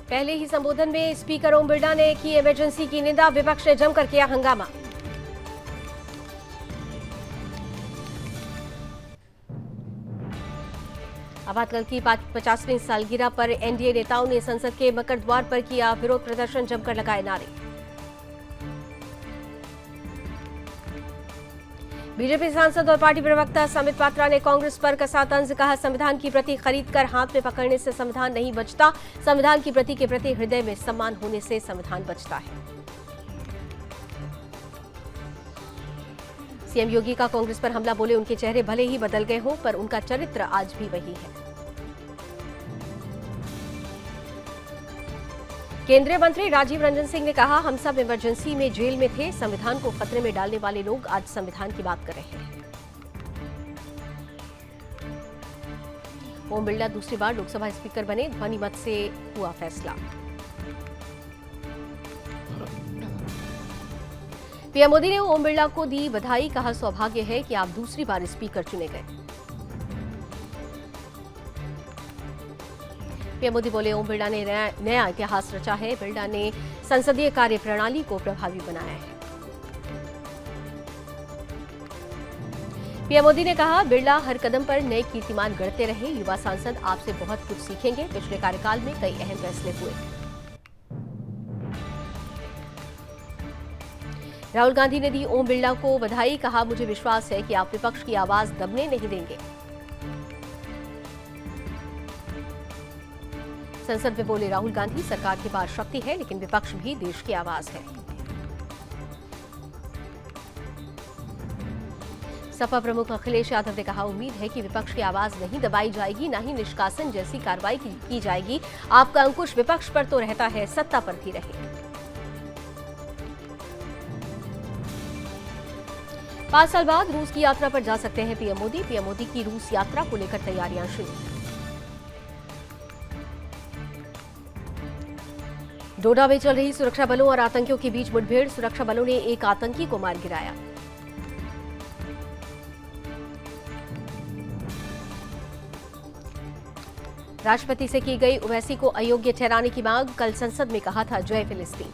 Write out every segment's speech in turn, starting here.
पहले ही संबोधन में स्पीकर ओम बिरला ने की इमरजेंसी की निंदा, विपक्ष ने जमकर किया हंगामा। आपातकाल की 50वीं सालगिरह पर एनडीए नेताओं ने संसद के मकर द्वार पर किया विरोध प्रदर्शन, जमकर लगाए नारे। बीजेपी सांसद और पार्टी प्रवक्ता समित पात्रा ने कांग्रेस पर कसा तंज, कहा संविधान की प्रति खरीदकर हाथ में पकड़ने से संविधान नहीं बचता, संविधान की प्रति के प्रति हृदय में सम्मान होने से संविधान बचता है। सीएम योगी का कांग्रेस पर हमला, बोले उनके चेहरे भले ही बदल गए हों पर उनका चरित्र आज भी वही है। केंद्रीय मंत्री राजीव रंजन सिंह ने कहा हम सब इमरजेंसी में जेल में थे, संविधान को खतरे में डालने वाले लोग आज संविधान की बात कर रहे हैं। ओम बिरला दूसरी बार लोकसभा स्पीकर बने, ध्वनि मत से हुआ फैसला। पीएम मोदी ने ओम बिरला को दी बधाई, कहा सौभाग्य है कि आप दूसरी बार स्पीकर चुने गए। पीएम मोदी बोले ओम बिरला ने नया इतिहास रचा है, बिरला ने संसदीय कार्य प्रणाली को प्रभावी बनाया है। पीएम मोदी ने कहा बिरला हर कदम पर नए कीर्तिमान गढ़ते रहे, युवा सांसद आपसे बहुत कुछ सीखेंगे, पिछले कार्यकाल में कई अहम फैसले हुए। राहुल गांधी ने दी ओम बिरला को बधाई, कहा मुझे विश्वास है कि आप विपक्ष की आवाज दबने नहीं देंगे। संसद में बोले राहुल गांधी सरकार के पास शक्ति है लेकिन विपक्ष भी देश की आवाज है। सपा प्रमुख अखिलेश यादव ने कहा उम्मीद है कि विपक्ष की आवाज नहीं दबाई जाएगी, न ही निष्कासन जैसी कार्रवाई की जाएगी। आपका अंकुश विपक्ष पर तो रहता है, सत्ता पर भी रहे। 5 साल बाद रूस की यात्रा पर जा सकते हैं पीएम मोदी। पीएम मोदी की रूस यात्रा को लेकर तैयारियां शुरू। डोडा में चल रही सुरक्षा बलों और आतंकियों के बीच मुठभेड़, सुरक्षा बलों ने एक आतंकी को मार गिराया। राष्ट्रपति से की गई ओवैसी को अयोग्य ठहराने की मांग, कल संसद में कहा था जय फिलिस्तीन।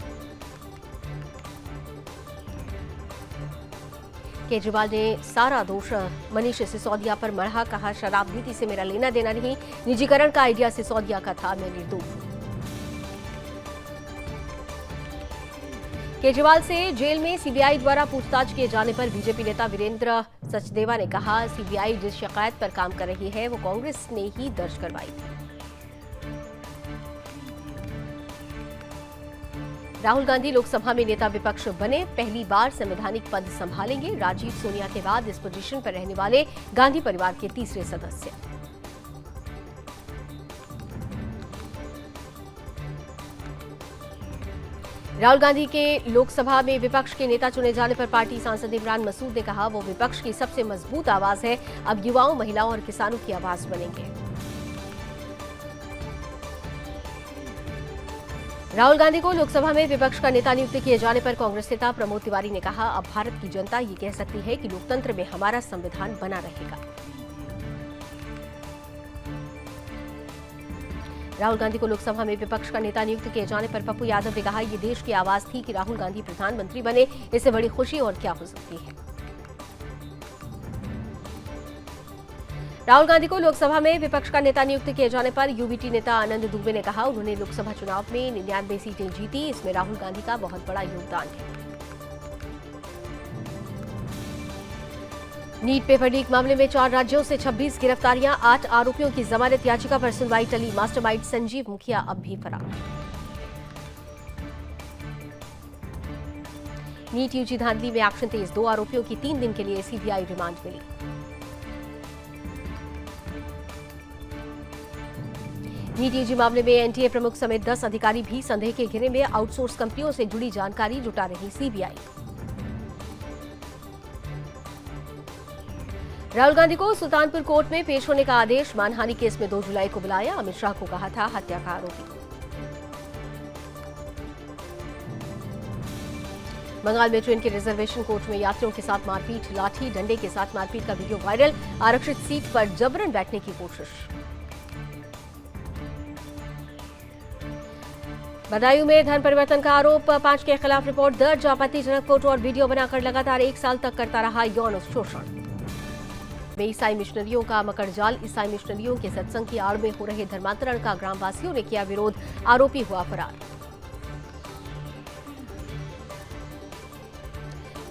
केजरीवाल ने सारा दोष मनीष सिसोदिया पर मढ़ा, कहा शराब नीति से मेरा लेना देना नहीं, निजीकरण का आइडिया सिसोदिया का था, मैं निर्दोष हूं। केजरीवाल से जेल में सीबीआई द्वारा पूछताछ किए जाने पर बीजेपी नेता वीरेंद्र सचदेवा ने कहा सीबीआई जिस शिकायत पर काम कर रही है वो कांग्रेस ने ही दर्ज करवाई थी। राहुल गांधी लोकसभा में नेता विपक्ष बने, पहली बार संवैधानिक पद संभालेंगे। राजीव सोनिया के बाद इस पोजीशन पर रहने वाले गांधी परिवार के तीसरे सदस्य। राहुल गांधी के लोकसभा में विपक्ष के नेता चुने जाने पर पार्टी सांसद इमरान मसूद ने कहा वो विपक्ष की सबसे मजबूत आवाज है, अब युवाओं, महिलाओं और किसानों की आवाज बनेंगे। राहुल गांधी को लोकसभा में विपक्ष का नेता नियुक्त किए जाने पर कांग्रेस नेता प्रमोद तिवारी ने कहा अब भारत की जनता ये कह सकती है कि लोकतंत्र में हमारा संविधान बना रहेगा। राहुल गांधी को लोकसभा में विपक्ष का नेता नियुक्त किए जाने पर पप्पू यादव ने कहा ये देश की आवाज थी कि राहुल गांधी प्रधानमंत्री बने, इससे बड़ी खुशी और क्या हो सकती है। राहुल गांधी को लोकसभा में विपक्ष का नेता नियुक्त किए जाने पर यूबीटी नेता आनंद दुबे ने कहा उन्होंने लोकसभा चुनाव में 99 सीटें जीती, इसमें राहुल गांधी का बहुत बड़ा योगदान है। नीट पेपर लीक मामले में 4 राज्यों से 26 गिरफ्तारियां, 8 आरोपियों की जमानत याचिका पर सुनवाई टली। मास्टरमाइंड संजीव मुखिया अब भी फरार। नीट यूजी धांधली में एक्शन तेज, 2 आरोपियों की 3 दिन के लिए सीबीआई रिमांड मिली। नीट यूजी मामले में एनटीए प्रमुख समेत 10 अधिकारी भी संदेह के घेरे में, आउटसोर्स कंपनियों से जुड़ी जानकारी जुटा रही सीबीआई। राहुल गांधी को सुल्तानपुर कोर्ट में पेश होने का आदेश, मानहानि केस में 2 जुलाई को बुलाया, अमित शाह को कहा था हत्या का आरोपी। बंगाल में ट्रेन के रिजर्वेशन कोच में यात्रियों के साथ मारपीट, लाठी डंडे के साथ मारपीट का वीडियो वायरल, आरक्षित सीट पर जबरन बैठने की कोशिश। बदायूं में धन परिवर्तन का आरोप, 5 के खिलाफ रिपोर्ट दर्ज। आपत्तिजनक फोटो और वीडियो बनाकर लगातार 1 साल तक करता रहा यौन शोषण। में ईसाई मिशनरियों का मकड़जाल, ईसाई मिशनरियों के सत्संग की आड़ में हो रहे धर्मांतरण का ग्रामवासियों ने किया विरोध, आरोपी हुआ फरार।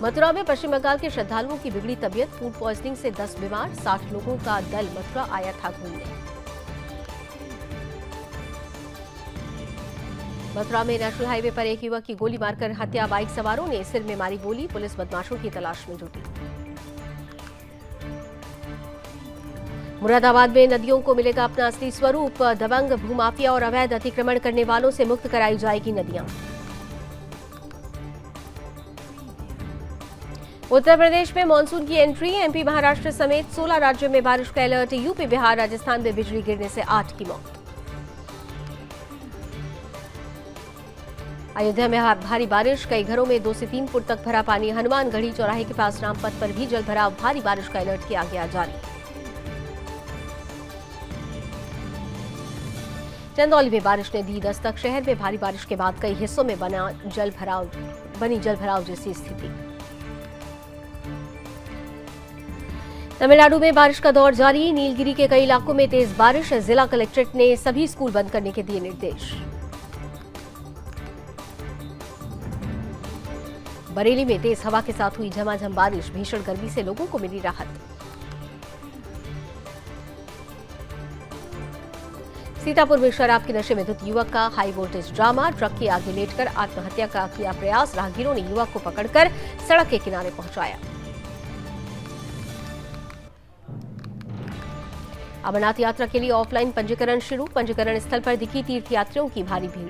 मथुरा में पश्चिम बंगाल के श्रद्धालुओं की बिगड़ी तबीयत, फूड पॉइजनिंग से 10 बीमार, 60 लोगों का दल मथुरा आया था घूमने। मथुरा में नेशनल हाईवे पर एक युवक की गोली मारकर हत्या, बाइक सवारों ने सिर में मारी गोली, पुलिस बदमाशों की तलाश में जुटी। मुरादाबाद में नदियों को मिलेगा अपना असली स्वरूप, दबंग भूमाफिया और अवैध अतिक्रमण करने वालों से मुक्त कराई जाएगी नदियां। उत्तर प्रदेश में मानसून की एंट्री, एमपी महाराष्ट्र समेत 16 राज्यों में बारिश का अलर्ट, यूपी बिहार राजस्थान में बिजली गिरने से 8 की मौत। अयोध्या में भारी बारिश, कई घरों में 2 से 3 फुट तक भरा पानी, हनुमानगढ़ी चौराहे के पास रामपथ पर भी जल भराव, भारी बारिश का अलर्ट किया गया जारी। चंदौली में बारिश ने दी दस्तक, शहर में भारी बारिश के बाद कई हिस्सों में बनी जल भराव जैसी स्थिति। तमिलनाडु में बारिश का दौर जारी, नीलगिरी के कई इलाकों में तेज बारिश, जिला कलेक्ट्रेट ने सभी स्कूल बंद करने के दिए निर्देश। बरेली में तेज हवा के साथ हुई झमाझम बारिश, भीषण गर्मी से लोगों को मिली राहत। सीतापुर में शराब के नशे में धुत युवक का हाई वोल्टेज ड्रामा, ट्रक के आगे लेटकर आत्महत्या का किया प्रयास, राहगीरों ने युवक को पकड़कर सड़क के किनारे पहुंचाया। अमरनाथ यात्रा के लिए ऑफलाइन पंजीकरण शुरू, पंजीकरण स्थल पर दिखी तीर्थयात्रियों की भारी भीड़।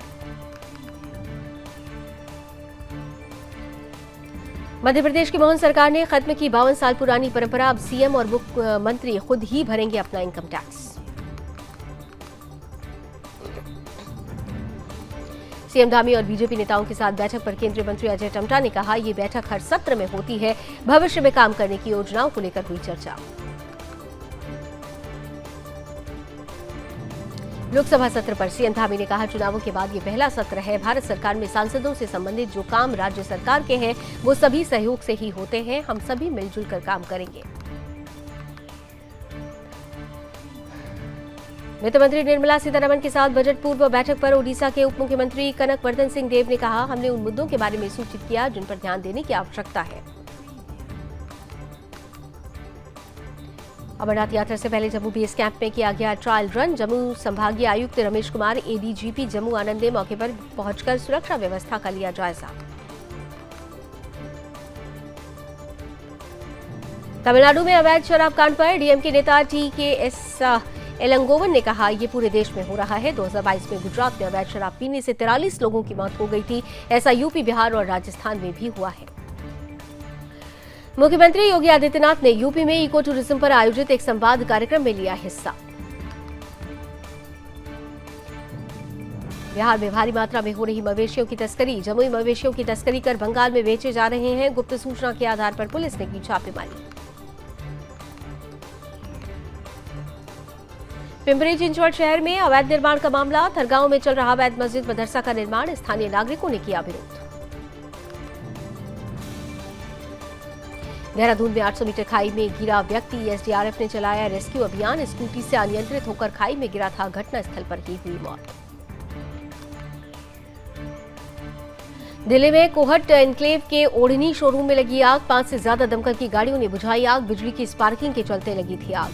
मध्य प्रदेश की मोहन सरकार ने खत्म की 52 साल पुरानी परंपरा, अब सीएम और मुख्यमंत्री खुद ही भरेंगे अपना इनकम टैक्स। सीएम धामी और बीजेपी नेताओं के साथ बैठक पर केंद्रीय मंत्री अजय टम्टा ने कहा, ये बैठक हर सत्र में होती है, भविष्य में काम करने की योजनाओं को लेकर हुई चर्चा। लोकसभा सत्र पर सीएम धामी ने कहा, चुनावों के बाद ये पहला सत्र है, भारत सरकार में सांसदों से संबंधित जो काम राज्य सरकार के हैं वो सभी सहयोग से ही होते हैं, हम सभी मिलजुल कर काम करेंगे। वित्त मंत्री निर्मला सीतारमण के साथ बजट पूर्व बैठक पर ओडिशा के उप मुख्यमंत्री कनकवर्धन सिंह देव ने कहा, हमने उन मुद्दों के बारे में सूचित किया जिन पर ध्यान देने की आवश्यकता है। अमरनाथ यात्रा से पहले जम्मू बेस कैंप में किया गया ट्रायल रन, जम्मू संभागीय आयुक्त रमेश कुमार, एडीजीपी जम्मू आनंद ने मौके पर पहुंचकर सुरक्षा व्यवस्था का लिया जायजा। तमिलनाडु में अवैध शराब कांड पर डीएमके नेता टीकेएस एलंगोवन ने कहा, ये पूरे देश में हो रहा है। 2022 में गुजरात में अवैध शराब पीने से 43 लोगों की मौत हो गई थी, ऐसा यूपी, बिहार और राजस्थान में भी हुआ है। मुख्यमंत्री योगी आदित्यनाथ ने यूपी में इको टूरिज्म पर आयोजित एक संवाद कार्यक्रम में लिया हिस्सा। बिहार में भारी मात्रा में हो रही मवेशियों की तस्करी, जमुई मवेशियों की तस्करी कर बंगाल में बेचे जा रहे हैं, गुप्त सूचना के आधार पर पुलिस ने की छापेमारी। पिंपरी चिंचवड शहर में अवैध निर्माण का मामला, थरगांव में चल रहा अवैध मस्जिद मदरसा का निर्माण, स्थानीय नागरिकों ने किया विरोध। देहरादून में 800 मीटर खाई में गिरा व्यक्ति, एसडीआरएफ ने चलाया रेस्क्यू अभियान, स्कूटी से अनियंत्रित होकर खाई में गिरा था, घटनास्थल पर ही हुई मौत। दिल्ली में कोहट एनक्लेव के ओढ़नी शोरूम में लगी आग, 5 से ज्यादा दमकल की गाड़ियों ने बुझाई आग, बिजली की स्पार्किंग के चलते लगी थी आग।